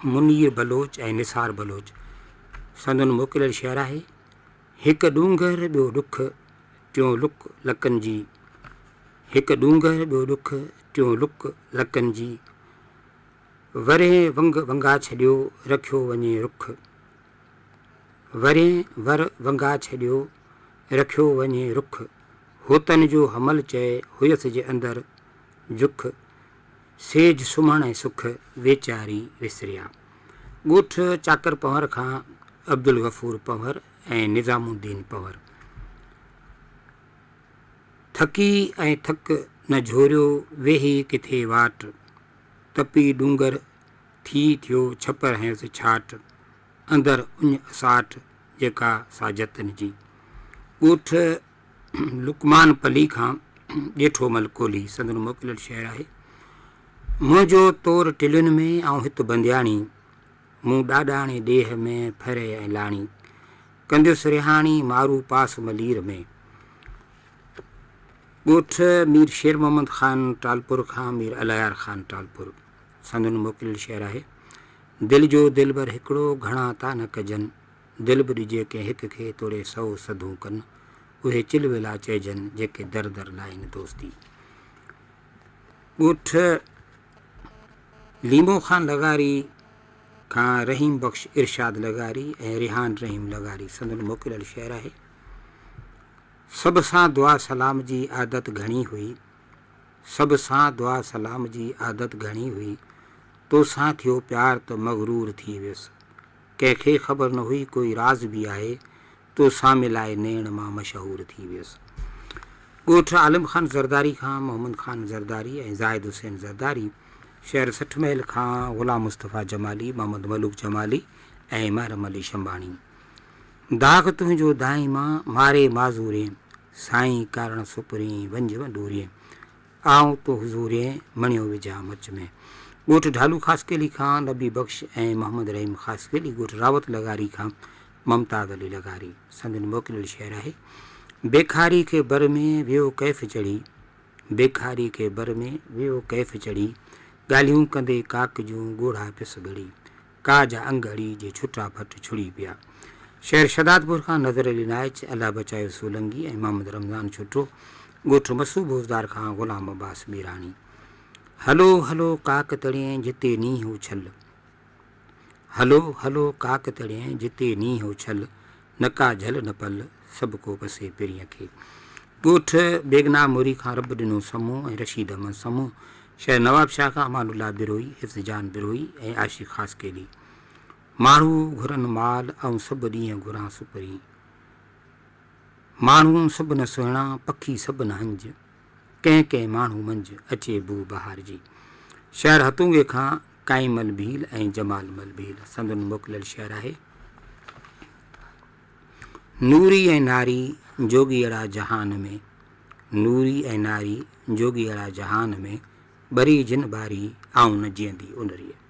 मुनीर बलोच ऐं निसार बलोच संदन मोकिलियल शेर आहे। हिकु ॾूंगर ॿियो ॾुख टियों लुक लकनि जी, हिकु ॾूंगर ॿियो ॾुख टियों लुक लकनि जी, वरे वंग वंगा छॾियो रखियो वञे रुख, वरे वर वंगा छॾियो रखियो वञे रुख, होतन जो हमल चए हुयसि जे अंदरि जुख, सेज सुम्हण ऐं सुख वेचारी विसरिया। ॻोठ चाकर पंवर खां अब्दुल गफ़ूर पंवर ऐं निज़ामुद्दीन पंवर। थकी ऐं थक न झोरियो वेही किथे वाट, तपी ॾूंगर थी थियो छपर हंसि छाट, अंदरि उञ असाट जेका साजतनि जी। ॻोठ लुकमान पली खां ॼेठो मल कोली संदन मोकिलियल शेर आहे। मुंहिंजो तोर टिलियुनि में ऐं हिते बंदियाणी, मूं ॾाॾाणे ॾेह में फरे ऐं लाणी, कंदुसि रिहाणी मारू पास मलीर में। ॻोठ मीर शेर मोहम्मद ख़ान टालपुर खां मीर अलयार ख़ान टालपुर संदन मोकिलियल शेर आहे। दिलि जो दिलबर हिकिड़ो घणा था न कजनि, दिलि बि ॾिजे कंहिं हिक खे तोड़े 100 सधूं कनि, उहे चिलविला चइजनि जेके दर दर लाइनि दोस्ती। ॻोठ लीमो ख़ान लगारी खां रहीम बख़्श इरशाद लगारी ऐं रिहान रहीम लगारी संदन मोकिलियल शेर आहे। सभ सां दुआ सलाम जी आदत घणी हुई, सभ सां दुआ सलाम जी आदत घणी हुई, तोसां थियो प्यार त मग़रूर थी वियुसि, कंहिंखे ख़बर न हुई कोई राज़ बि आहे, तोसां मिलाए नेण मां मशहूर थी वियुसि। ॻोठ आलिम ख़ान ज़रदारी खां मोहम्मद ख़ान ज़रदारी ऐं ज़ाहिद हुसैन ज़रदारी, शहर 60 मैल खां ग़ुलाम मुस्तफ़ा जमाली, मोहम्मद मलूक जमाली ऐं महरम अली शंबाणी। दाग़ तुंहिंजो दाई मां मारे माज़ूरे, साईं कारण सुपरी वंज वंडूरे, आऊं तो हुज़ूरे मणियो विझा मच में। ॻोठ ढालू ख़ासकेली खां नबी बख़्श ऐं मोहम्मद रहीम ख़ासकेली। ॻोठ रावत लगारी खां ममताज़ अली लगारी संदन मोकिलियल शेर आहे। बेखारी खे बर में वियो कैफ़ चढ़ी, बेखारी खे बर में वियो कैफ़ चढ़ी, ॻाल्हियूं कंदे काक जूं ॻोढ़ा पिस ॻड़ी, काज अंगड़ी जे छुटा फट छुड़ी पिया। शहर शदादपुर खां नज़र अली नाइच, अल्लाह बचायो सोलंगी ऐं मोहम्मद रमज़ान छुटो। ॻोठ मसूब भोजदार खां ग़ुलाम अब्बास मीराणी। हलो हलो काक तड़िएं जिते नींहुं उछल, हलो हलो काक तड़िएं जिते नींहुं उछल, न का झल न पल सभु को पसे पिरीअ खे। ॻोठ बेगना मोरी खां रब ॾिनो समूह ऐं रशीद अहमद समूह। शहर नवाब शाह खां अमानुल्ला बिरोई, हिफ़्ज़जान बिरोई ऐं आशिक़ ख़ासकेली। माण्हू घुरनि माल ऐं सभु ॾींहं घुरां सुपरी, माण्हू सभु न सुहिणा पखी सभु न हंज, कंहिं कंहिं माण्हू मंझि अचे बू बहार जी। शहर हतूंगे खां काइमल भील ऐं जमाल मल भील संदन मोकिलियल शेर आहे। नूरी ऐं नारी जोगी अहिड़ा जहान में, नूरी ऐं नारी जोगी अहिड़ा जहान में, बरी जिन बारी आऊं न जीअंदी उनरीअ।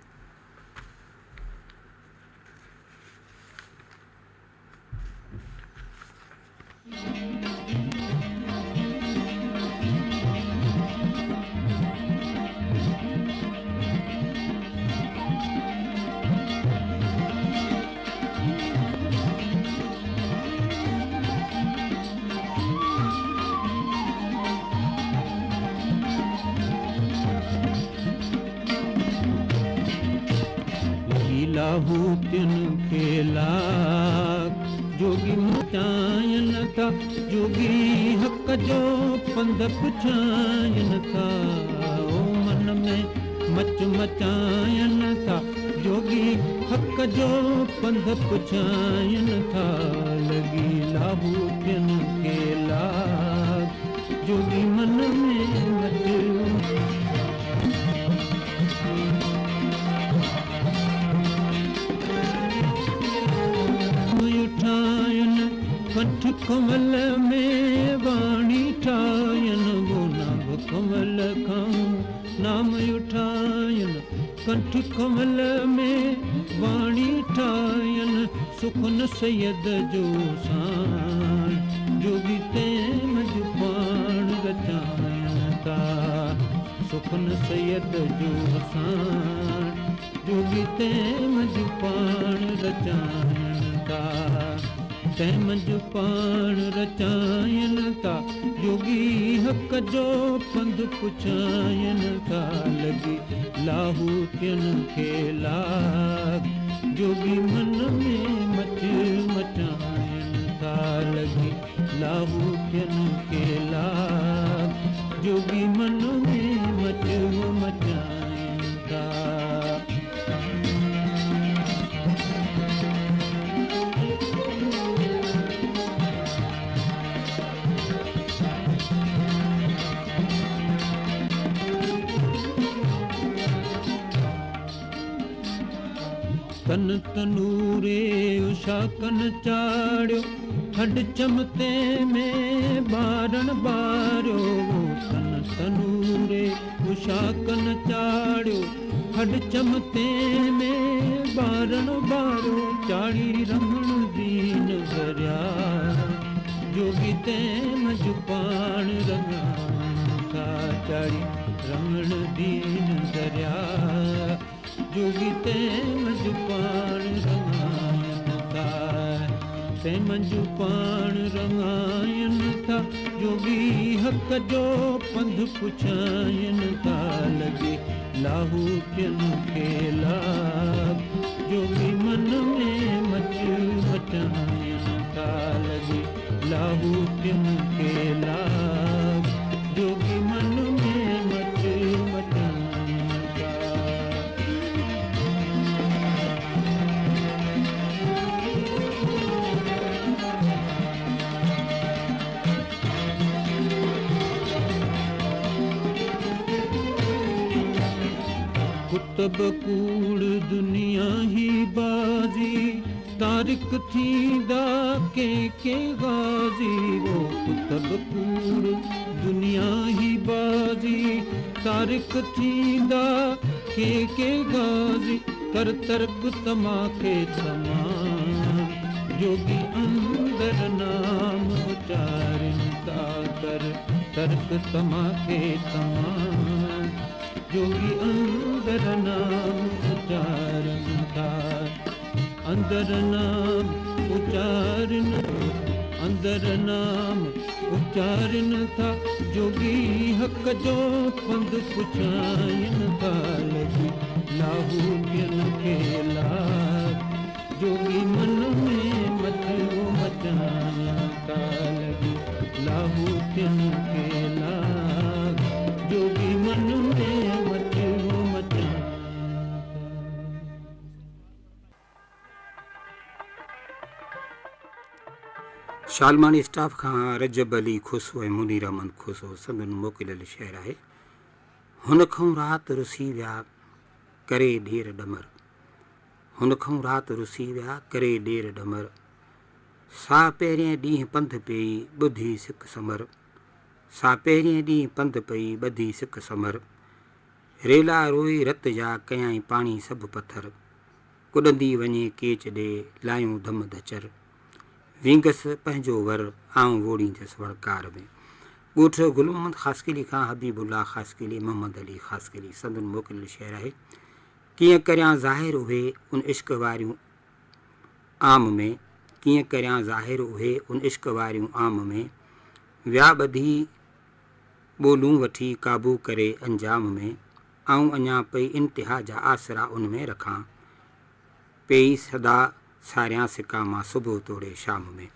लाहू तिन के लाख जोगी मचायन था, जोगी हक जो पंध पुछायन था, ओ मन में मच मचायन था, जोगी हक जो पंध पुछायन था, लगी लाहू तिन के लाख जोगी मन में मच कंठ कमल में वाणी ठायन, वो नाम कमल खाऊं नाम उठायन, कंठ कमल में वाणी ठायन, सुखन सैयद जो सान जोगी ते मजबान रचायन था, सुखन सैयद जो सान जोगी तंहिंमंझ पाण रचाइनि था, तंहिंमंझ पाण रचाइनि था। जोगी हक़ जो पंधु पुछाइनि था, लॻी लाहूतियुनि खे लाग। जोगी मन में मच मचाइनि था, लॻी लाहूतियुनि खे लाग। जोगी मन में मच मचाइनि था। तन तनूरे उषा कन चाढ़ियो, खड चमते में बारण बारियो। तन तनूरे उषा कन चाढ़ियो, खड चमते में बारण बारियो। चाढ़ी रमण दीन भरिया, जोगी तंहिंमंझ पाण रंगाइनि था। चाढ़ी रमण दीन भरिया, जोगी तंहिंमंझ पाण रंगाइनि था, तंहिंमंझ पाण रंगाइनि था। जोगी हक़ जो पंधु पुछाइनि था, लॻी लाहूतियुनि खे लाग। जोगी मन में मच मचाइनि था, लॻी लाहूतियुनि खे लाग। जोगी मन में मच मचाइनि था। कुतब कूड़ दुनिया ही बाज़ी, तारिक थींदा के गाज़ी। वो कुतब कूड़ दुनिया ही बाज़ी, तारिक थींदा के गाज़ी। तर तर्क तमाके तमाम, जोगी अंदर नाम उचारिनि था। तर तर्क तमाके तमाम, जोगी अंदर नाम उचारिनि था। अंदर नाम उचारिनि, अंदर नाम उचारिनि था। जोगी हक़ जो पंधु पुछाइनि था, लॻी लाहूतियुनि खे लाग। जोगी मन में मच मचाइनि था, लॻी लाहूतियुनि खे लाग। जोगी मन में मच मचाइनि था। शालमानी स्टाफ खां रजब अली खुसो ऐं मुनीर अहमद खुसो संदनि मोकिलियल शेर आहे। हुन खां राति रुसी विया करे ढेर डमर, हुन खां राति रुसी विया करे ढेर डमर। सा पहिरिएं ॾींहुं पंधु पई ॿुधी सिक समर, सा पहिरिएं ॾींहुं पंधु पई ॿधी सिक समर। रेला रोई रत जा कयाई पाणी सभु पथर, कुॾंदी वञे केच ॾे लायूं धम धचर। विंगसि पंहिंजो वर आऊं वोड़ींदसि वणकार में। ॻोठ गुल मोहम्मद ख़ासकिली खां हबीबुल्ला ख़ासकिली मोहम्मद अली ख़ासकिली संदन मोकिलियल शेर आहे। कीअं करियां ज़ाहिर उहे उन इश्क वारियूं आम में, कीअं करियां ज़ाहिर उहे उन इश्क वारियूं आम में। विया ॿधी ॿोलूं वठी क़ाबू करे अंजाम में, आऊं अञा पई इंतिहा जा आसरा उन में रखां। पेई सदा सारियां सिका मां सुबुह तोड़े शाम में।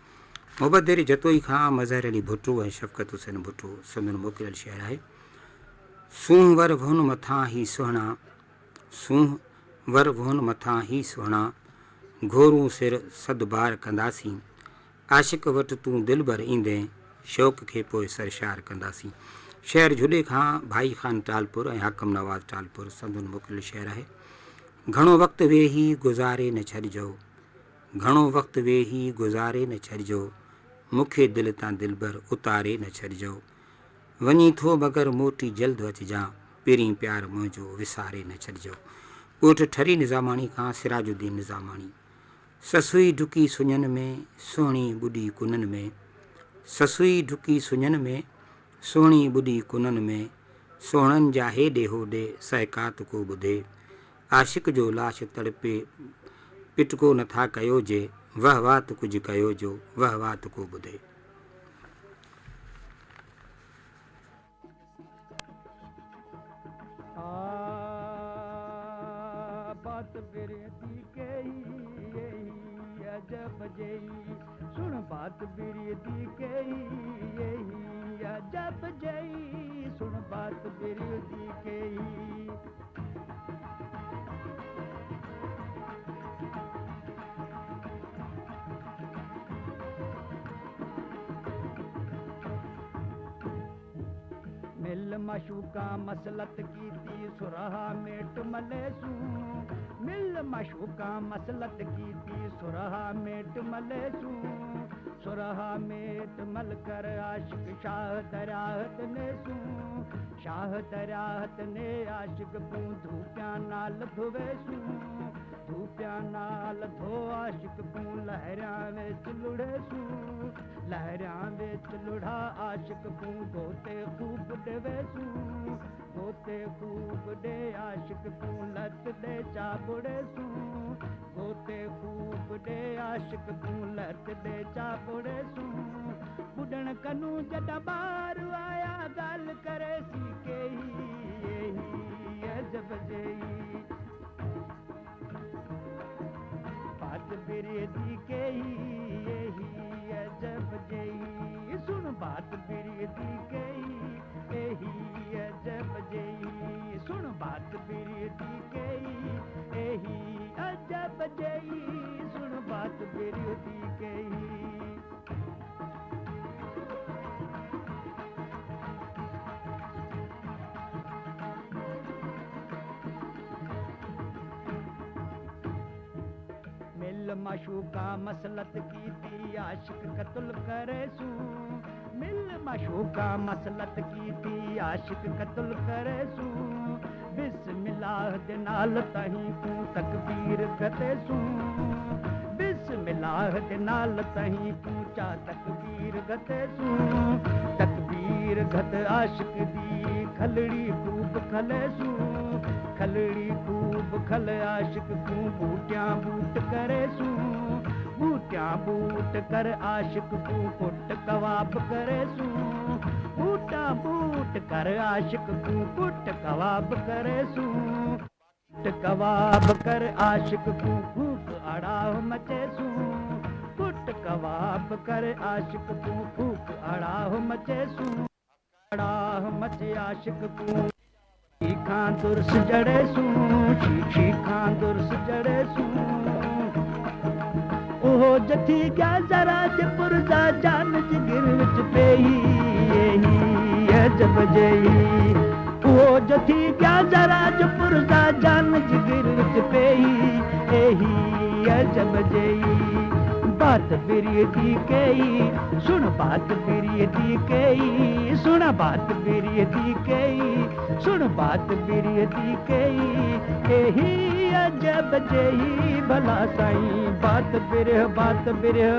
मुबदर जतोई खां मज़हर अली भुट्टो ऐं शफ़क़त हुसैन भुट्टो संदन मोकिलियल शेर आहे। सूंह वर भुन मथां ही सुहिणा, सूंह वर भुन मथां ही सुहिणा। घोरूं सिर सदबार कंदासीं, आशिक वटि तूं दिलबर ईंदे शौक़ खे पोइ सरशार कंदासीं। शेर जुॾे खां भाई ख़ान टालपुर ऐं हाकम नवाज़ टालपुर संदन मोकिलियल शेर आहे। घणो वक़्तु वेही गुज़ारे न छॾिजो, घणो वक़्तु वेही गुज़ारे न छॾिजो। मूंखे दिलि तां दिलबर उतारे न छॾिजो। वञी थो मगर मोटी जल्द अचिजां, पहिरीं प्यार मुंहिंजो विसारे न छॾिजो। ॻोठ ठरी निज़ामाणी खां सिराजुद्दीन निज़ामाणी। ससुई ढुकी सुञनि में सुहिणी ॿुॾी कुननि में, ससुई ढुकी सुञनि में सुहिणी ॿुॾी कुननि में। सोहणनि जा हेॾे होॾे सहकात को ॿुधे, आशिक जो लाश तड़पे पिटको नथा कयो जे, वह वात कुछ कयो जो वह वात को ॿुधे। बात बिरती कही यही अजब जई, सुन बात बिरती कही यही अजब जई, सुन बात बिरती कही। मिल मशूका मसलत कीती सुरहा मेट मलेसू, मिल मशूका मसलत कीती सुरहा मेट मलेसू, सुरहा मेट मल कर आशिक शाह दराहत नेसू, शाह दराहत ने आशिक को धूप्या नाल धुवेसू, धूप्या नाल धो आशिक को लहरिया विच लुढ़ेसू, लहरिया विच लुढ़ा आशिक को गोते खूब देवेसू, गोते खूब दे आशिक को लत दे चाबुड़ेसू, गोते खूब दे आशिक को लत दे चाबुड़ेसू, बुढ़न कनू जदा बार आया गल करे सी के ही अजब जई, बात बिरती के यही अजब जई, सुन बात बिरती के यही अजब जई, सुन बात बिरती के यही अजब जई, सुन बात बिरती के। मिल मशूका मसलत कीती आशिक कत्ल करेसू, मिल मशूका मसलत कीती आशिक कत्ल करेसू, बिस्मिल्लाह दे नाल तहीं को तकबीर गतेसू, बिस्मिल्लाह दे नाल तहीं पूचा तकबीर गतेसू, तकबीर गत आशिक दी खलड़ी खूब खलेसू, खलड़ी खूब खल आशिक को बूटियां बूट करेसू, बूटियां बूट कर आशिक को कुट कबाब करेसू, बूटा बूट कर आशिक को कुट कबाब करेसू, कुट कबाब कर आशिक को फूक अड़ाह मचेसू, कुट कबाब कर आशिक को फूक अड़ाह मचेसू, अड़ाह मचे आशिक को खां दुर्स जड़ेसू, शी खां दुर्स जड़ेसू, ओहो जथी क्या जरा पुरजा जान जिगर विच पेही यही अजब जई, ओहो जथी क्या जरा पुरजा जान जिगर विच पेही यही अजब जई, बात बिरती कई, सुन बात बिरती कई, सुन बात बिरती कई, सुन बात बिरती कई, यही अजब जई भला साईं, बात बिरह बात बिरह।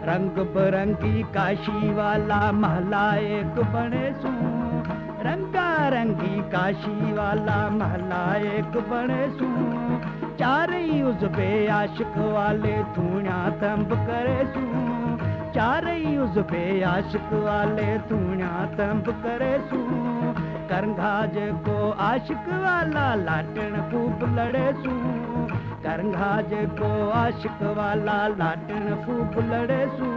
रंग बरंगी काशी वाला महला एक बनेसू, रंगा रंगी काशी वाला महला एक बनेसू, चारई उज़बे आशिक वाले थूणा तंब करेसू, चारई उज़बे आशिक वाले थूणा तंब करेसू, करंघाज को आशिक वाला लाटण खूब लड़ेसू, करंघाज को आशिक वाला लाटण खूब लड़ेसू,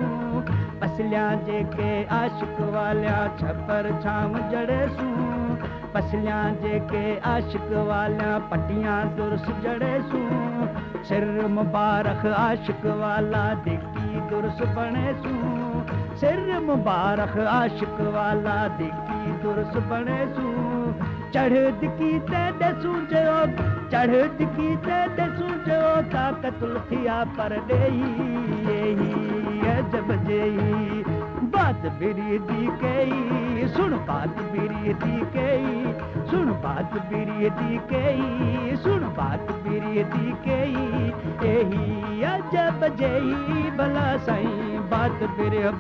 पसलियां जेके आशिक वालिया छपर छाव जड़ेसू, पसलियां जेके आशिक वालिया पटियां दुर्स जड़ेसू, सिर मुबारक आशिक वाला दिकी दुर्स बनेसू, सिर मुबारक आशिक वाला दिकी दुर्स बनेसू, चढ़ दिकी ते देसू जो, चढ़ दिकी ते देसू जो ताकतुल थिया पर देही यही अजब जई, बात बिरती कई, सुन बात बिरती कई, सुन बात बिरिय दी कई सुन बात बिरिय दी कई एही अजब जई भला साईं बात बिरिय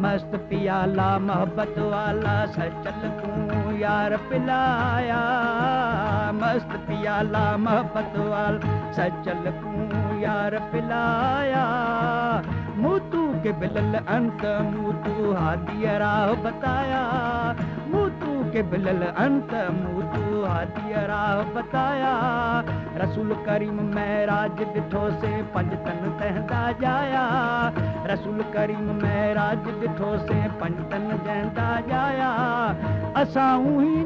मस्त पियाला मोहब्बत वाला सचल को यार पिलाया मस्त पियाला मोहब्बत वाला सचल को यार पिलाया मुतू के बिलल अंत मुतू हादी राह बताया मुतू के बिलल अंत मुतू हादी राह बताया रसूल करीम महराज ॾिठो से पंज तन तहंदा जाया रसूल करीम महराज ॾिठो से पंज तन जहंदा जाया असां उही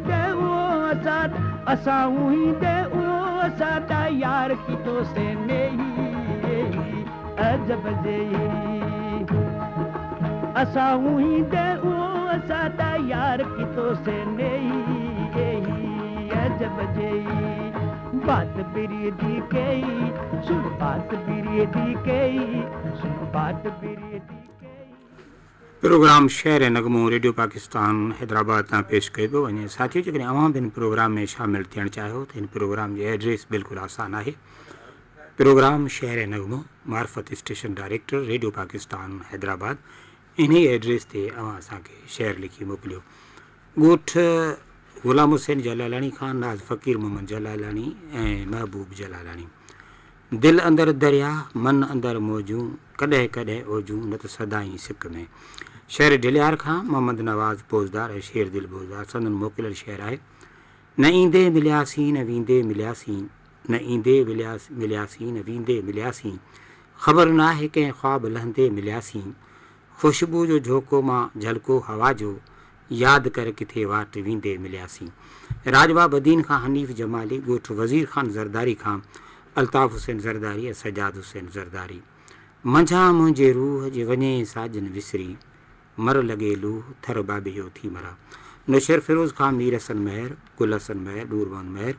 दे उहो साडा यार कितो से नेही अजब जई असां उही दे उहो साडा यार कितो से नेही अजब जई बात बिरिय दी कई सुन बात बिरिय दी कई सुन बात बिरिय दी प्रोग्राम शहर नगमो रेडियो पाकिस्तान हैदराबाद तां पेश कयो पियो वञे साथियो जेकॾहिं अवां बि हिन प्रोग्राम में शामिलु थियणु चाहियो त हिन प्रोग्राम जी एड्रेस बिल्कुलु आसान आहे प्रोग्राम शहर नगमो मार्फत station director radio Pakistan Hyderabad इन एड्रेस ते अवां असांखे शेयर लिखी मोकिलियो ॻोठ ग़ुलाम हुसैन जलालानी खान नाज़ फ़कीर मोहम्मद जलालानी ऐं महबूब जलालानी दिल अंदर दरिया मन अंदर मौजूं कॾहिं कॾहिं ओजूं न त सदाई सिक में शहर ढिलियार खां मोहम्मद नवाज़ पोज़दार ऐं शेर दिल पोज़दार संदन मोकिलियल शहर आहे न ईंदे मिलियासीं न वींदे मिलियासीं न ईंदे मिलियासीं न वींदे मिलियासीं ख़बर न आहे कंहिं ख़्वाब लहंदे मिलियासीं ख़ुशबू जो झोको मां झलको हवा जो यादि कर किथे वाट वींदे मिलियासीं राजवा बदीन खां हनीफ़ जमाली ॻोठ वज़ीर ख़ान ज़रदारी खां अल्ताफ़ हुसैन ज़रदारी ऐं सजाद हुसैन ज़रदारी मंझां मुंहिंजे रूह जे वञे साजन विसरी मर लॻे लूह थर बाबियो थी मरा नुशर फिरोज़ खां मीर हसन महर गुल हसन महर नूर मोहम्मद महर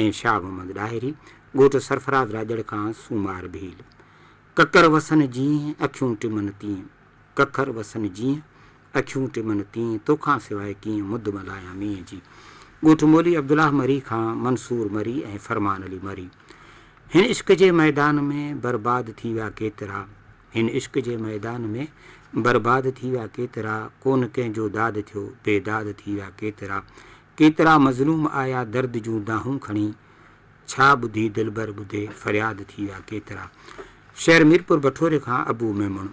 ऐं शाह मोहम्मद ॾाहिरी ॻोठ सरफराज़ राजड़ खां सूमार भील ककर वसन जीअं अखियूं टिमन तीअं कखर वसन जीअं अखियूं टिमन तीअं तोखां सवाइ कीअं मुद मल्हायां मींहं जी ॻोठ मोली अब्दुल्लाह मरी खां मंसूर मरी ऐं फरमान अली मरी हिन इश्क जे मैदान में बर्बाद थी विया केतिरा हिन इश्क जे मैदान में बर्बाद थी विया केतिरा कोन कंहिंजो दाद थियो बेदाद थी विया केतिरा केतिरा मज़लूम आया दर्द जूं दाहूं खणी छा ॿुधी दिलबर ॿुधे फ़रियाद थी विया केतिरा शहर मीरपुर बठोरे खां अबू मेमण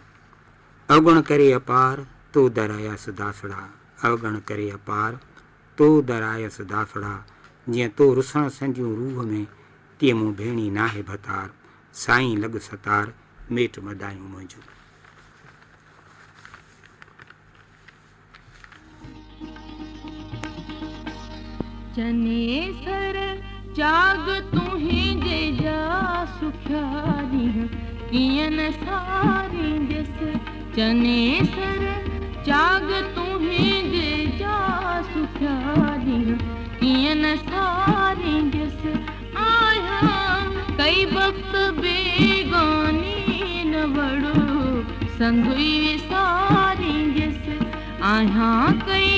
अवगण करे अपार तो दरायस दासड़ा अवगण करे अपार तो दरायस दासड़ा जीअं तो रुसण संदियूं रूह में तीअं मूं भेणी नाहे भतार साईं लॻ सतार मेट मदायूं मुंहिंजूं चने सर जाग तुहिंजे जा सुख्यारी कियन सारी दिस चने सर जाग तुहिंजे जा सुख्यारी कियन सारी दिस आया कई वक्त बेगानी न वड़ो संधुई सारी दिस आया कई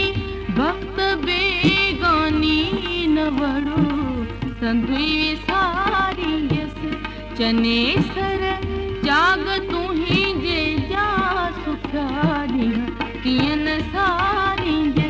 वक्त बेगानी न वड़ो संधुई सारी दिस चने सर जाग तुहिंजे जा सुख्यारी कियन सारी दिस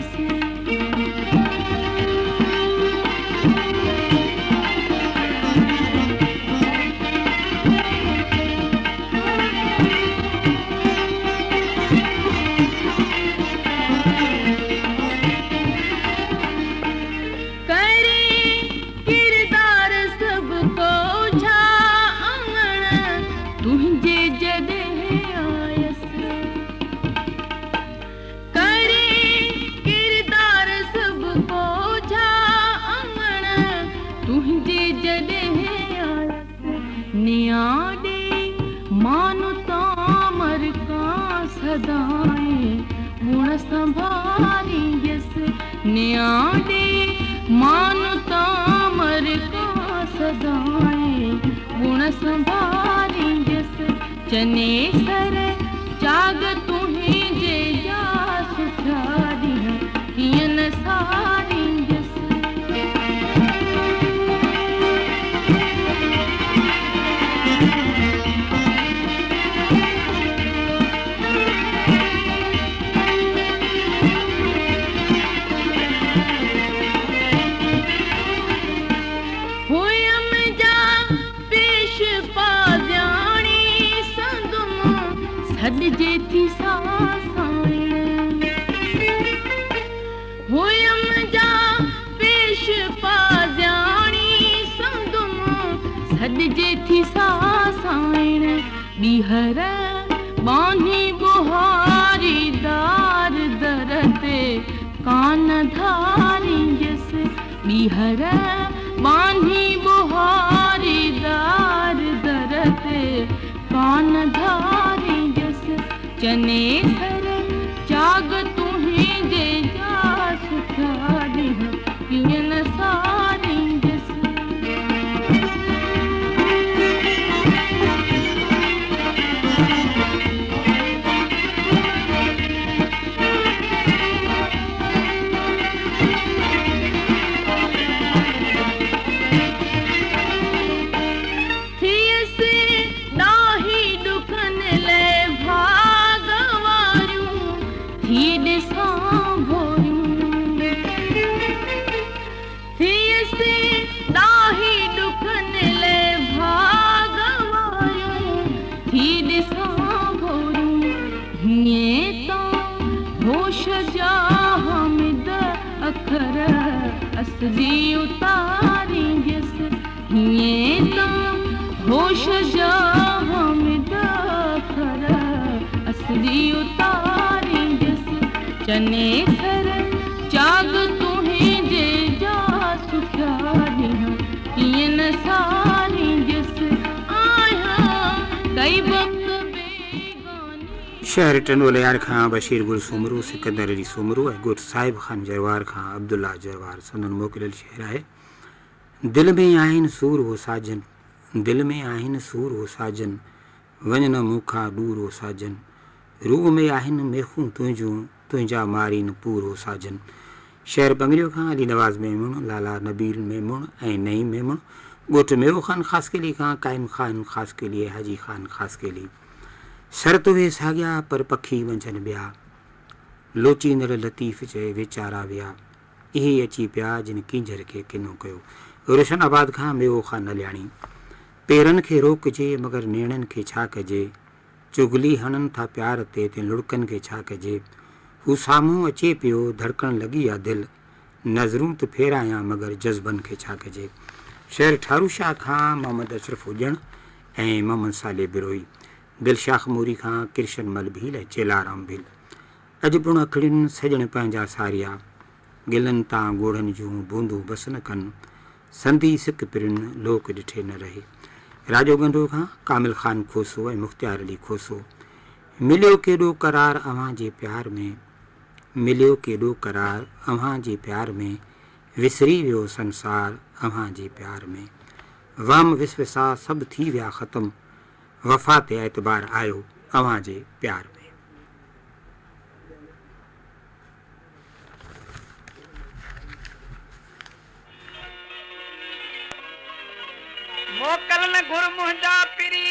गुण संभारी जस न्याडे मान तामर का सदाए संभालींदसि चने सर जाग तुहें जे जा सुठा ॾींहं कीअं न सारींदसि। सॾिजे थी सासाइण हुयम जा पेश पाज़ाणी संदुम सॾिजे थी सासाइण ॿीहर बानी बुहारी दार दर ते कान धारींदसि ॿीहर बानी बुहारी दार दर ते कान धारींदसि चने सर जाग तुहें जे जा सुठा ॾींहं कीअं न सारींदसि। अखर असदी उतारींदसि हीअं त होश जा हामिद अखर असदी उतारींदसि चने सर जाग तुहें जे जा सुठा ॾींहं कीअं न सारींदसि आहियां कई वक़्त बेगानी। शहर टंडोलियार खां बशीर गुल सुमरू सिकंदर अली सुमरू ऐं ॻोठ साहिब खान जरवार खां अब्दुल्ला जरवार संदन मोकिलियल शहर आहे। दिलि में आहिनि सूर हो साजन दिलि में आहिनि सूर हो साजन वञ न मूंखां दूर हो साजन रूह में आहिनि मेखूं तुंहिंजूं तुंहिंजा मारीन पूर हो साजन। शहर बंगरियो खां अली नवाज़ मेमून लाला नबील मेमून ऐं नईम मेमून ॻोठ मेवो खान ख़ासि केली खां काइम खान ख़ासि केली हाजी खान ख़ासि केली सर तुवे साॻिया पर पखी वंझनि ॿिया लोचींदड़ लतीफ़ चए वीचारा विया इहे अची पिया जिन किंजर खे किनो कयो। रोशनाबाद खां मेवो खान नलियाणी पेरनि खे रोकजे मगर नेणनि खे छा कजे चुगली हणनि था प्यार ते लुड़कनि खे छा कजे हू साम्हूं अचे पियो धड़कण लॻी आहे दिलि नज़रूं त फेरायां मगर जज़्बनि खे छा कजे। शहर ठारूशाह खां मोहम्मद अशरफ हुजण ऐं मोहम्मद साले बिरोई दिलशाह मूरी खां किरशन मल भील ऐं चेलाराम भील अॼु पुण अखड़ियुनि सजण पंहिंजा सारिया गिलनि तां ॻोढ़नि जूं बूंदूं बस न कनि संधी सिक पिरिन लोक ॾिठे न रहे। राजो गंडो खां कामिल ख़ान खोसो ऐं मुख़्तियार अली खोसो मिलियो केॾो करार अव्हां जे प्यार में मिलियो केॾो करार अव्हां जे प्यार में विसरी वियो संसार अव्हां जे प्यार में वहम विसविसा सभु थी विया ख़तमु वफ़ा ते एतबार आयो अव्हां जे प्यार में। मोकल न घुर मुंहिंजा पिरी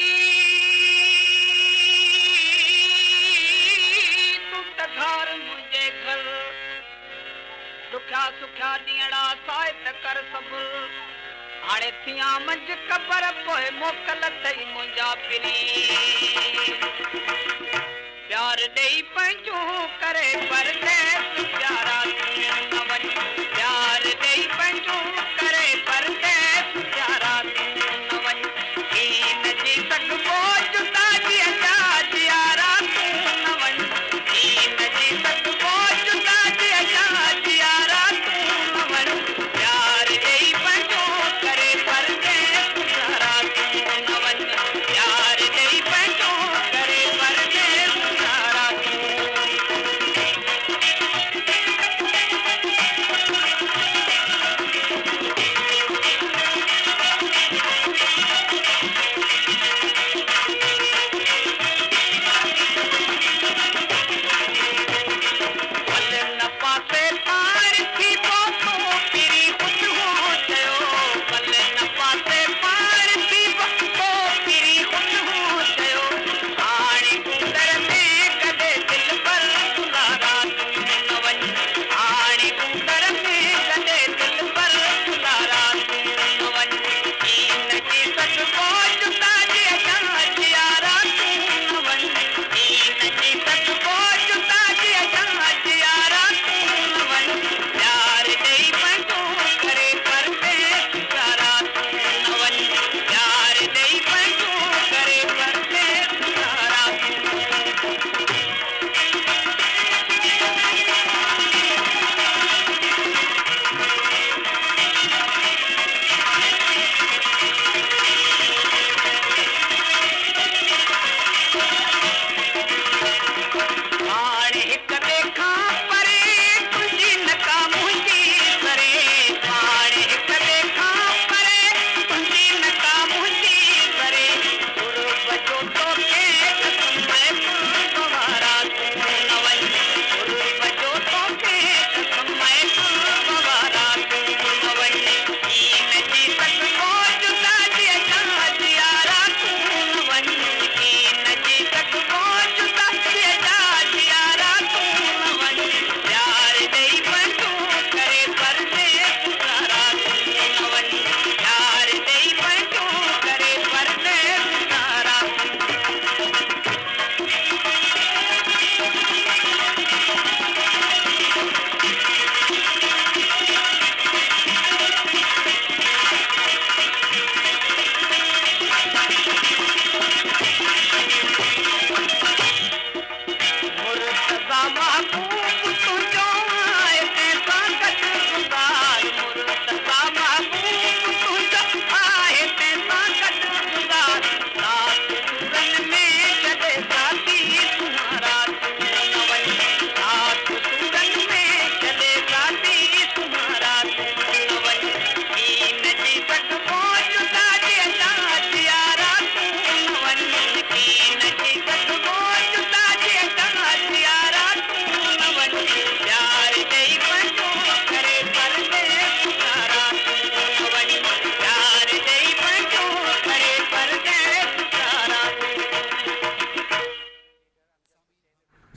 तूं त घर मुंहिंजे घर ॾुखिया सुखिया ॾींहड़ा साए त कर सभु हाणे थियां मंझि क़बर पोइ मोकल अथई मुंहिंजा पिरी प्यार ॾेई पंहिंजो करे परदेस प्यारा तूं न वञ प्यार ॾेई पंहिंजो करे परदेस प्यारा तूं न वञ कीन जी सघबो जुदा जी आजाद यारा तूं न वञ कीन जी सघबो जुदा जी आजाद यारा तूं न वञ प्यार ॾेई पंहिंजो करे परदेस प्यारा तूं न वञ प्यार ॾेई पंहिंजो करे परदेस प्यारा तूं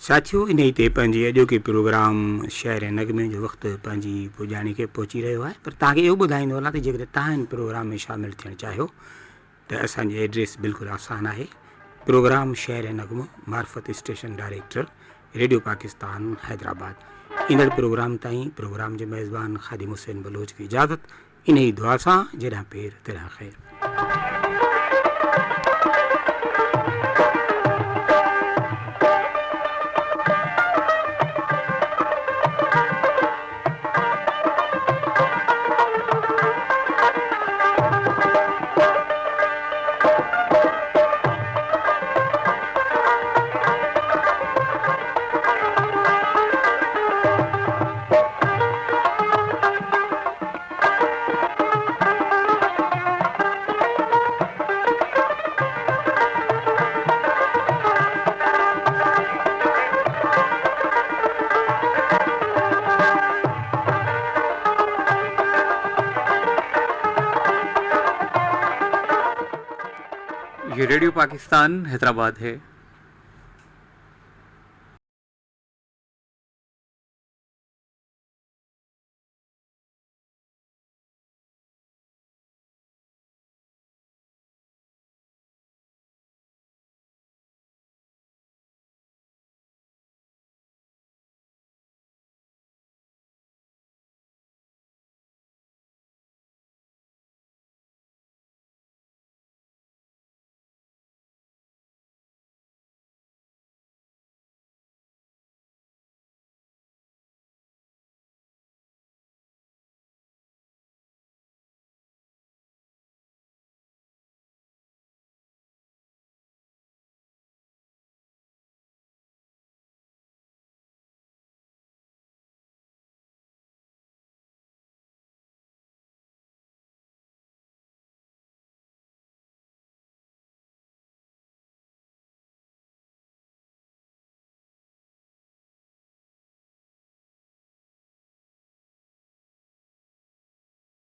साथियों, इन ते पंहिंजे अॼोके प्रोग्राम शहर ऐं नगमे जो वक़्तु पंहिंजी पुॼाणी खे पहुची रहियो आहे। पर तव्हांखे इहो ॿुधाईंदो हलां त जेकॾहिं तव्हां हिन प्रोग्राम में शामिलु थियणु चाहियो त असांजी एड्रेस बिल्कुलु आसान आहे। प्रोग्राम शहर ऐं नगमो, मार्फत station director, radio Pakistan, Hyderabad. ईंदड़ प्रोग्राम ताईं प्रोग्राम जे मेज़बान ख़ादिम हुसैन बलोच की इजाज़त। इन ई दुआ सां, जॾहिं पेर तॾहिं ख़ैर। ये रेडियो पाकिस्तान हैदराबाद है।